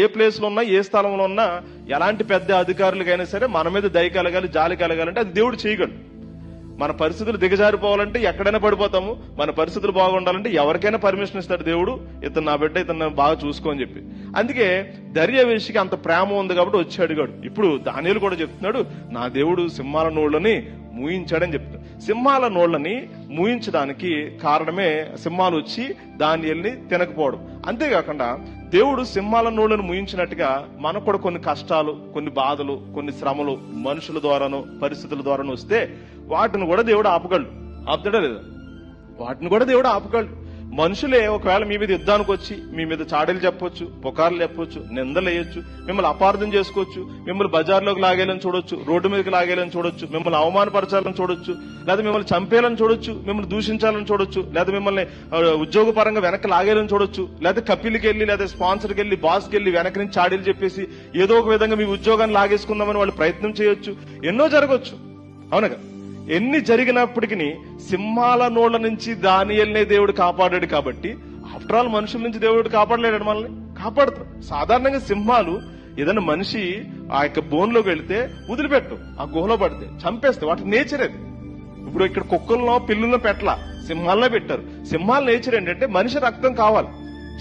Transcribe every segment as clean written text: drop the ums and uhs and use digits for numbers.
ఏ place లో ఉన్నా ఏ స్థలంలో ఉన్నా ఎలాంటి పెద్ద అధికారులకైనా సరే మన మీద దయ కలగాలి, జాలి కలగాలంటే అది దేవుడు చేయగలడు. మన పరిస్థితులు దిగజారిపోవాలంటే ఎక్కడైనా పడిపోతాము. మన పరిస్థితులు బాగుండాలంటే ఎవరికైనా పర్మిషన్ ఇస్తాడు దేవుడు, ఇతను నా బిడ్డ, ఇతను బాగా చూసుకోని చెప్పి. అందుకే దర్యావేషికి అంత ప్రేమ ఉంది కాబట్టి వచ్చి అడిగాడు. ఇప్పుడు దానియేలు కూడా చెప్తున్నాడు, నా దేవుడు సింహాల నోళ్లని మూయించాడని చెప్తున్నాడు. సింహాల నోళ్లని మూయించడానికి కారణమే సింహాలు వచ్చి దానియేలుని తినకపోవడం. అంతేకాకుండా దేవుడు సింహాల నోళ్లను మూయించినట్టుగా మనకు కూడా కొన్ని కష్టాలు, కొన్ని బాధలు, కొన్ని శ్రమలు మనుషుల ద్వారానో పరిస్థితుల ద్వారానో వస్తే వాటిని కూడా దేవుడు ఆపగలడు. ఆపుతాడా లేదా? వాటిని కూడా దేవుడు ఆపగలడు. మనుషులే ఒకవేళ మీ మీద యుద్ధానికి వచ్చి మీ మీద చాడీలు చెప్పొచ్చు, పుకార్లు చెప్పొచ్చు, నిందలు వేయొచ్చు, మిమ్మల్ని అపార్థం చేసుకోవచ్చు, మిమ్మల్ని బజార్లోకి లాగేయాలని చూడొచ్చు, రోడ్డు మీదకి లాగేయాలని చూడొచ్చు, మిమ్మల్ని అవమానపరచాలని చూడొచ్చు, లేదా మిమ్మల్ని చంపేయాలని చూడొచ్చు, మిమ్మల్ని దూషించాలని చూడొచ్చు, లేదా మిమ్మల్ని ఉద్యోగపరంగా వెనక్కి లాగేయాలని చూడొచ్చు, లేదా కపిల్కి వెళ్ళి లేదా స్పాన్సర్కి వెళ్ళి బాస్కి వెళ్ళి వెనక నుంచి చాడీలు చెప్పేసి ఏదో ఒక విధంగా మీ ఉద్యోగాన్ని లాగేసుకుందామని వాళ్ళు ప్రయత్నం చేయొచ్చు. ఎన్నో జరగవచ్చు, అవునగా? ఎన్ని జరిగినప్పటికీ సింహాల నోళ్ల నుంచి దానియేలునే దేవుడు కాపాడాడు. కాబట్టి ఆఫ్టర్ ఆల్ మనుషుల నుంచి దేవుడు కాపాడలేడు, మనల్ని కాపాడుతాడు. సాధారణంగా సింహాలు ఏదైనా మనిషి ఆ యొక్క బోన్లోకి వెళితే వదిలిపెట్టు, ఆ గుహలో పడితే చంపేస్తే, వాటి నేచర్ అది. ఇప్పుడు ఇక్కడ కుక్కలను పిల్లులను పెట్టలా, సింహాలనే పెట్టారు. సింహాల నేచర్ ఏంటంటే మనిషి రక్తం కావాలి,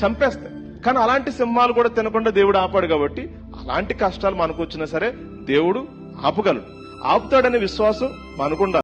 చంపేస్తాయి. కానీ అలాంటి సింహాలు కూడా తినకుండా దేవుడు ఆపాడు. కాబట్టి అలాంటి కష్టాలు మనకు వచ్చినా సరే దేవుడు ఆపగలడు, ఆపుతాడనే విశ్వాసం మనకుండాలి.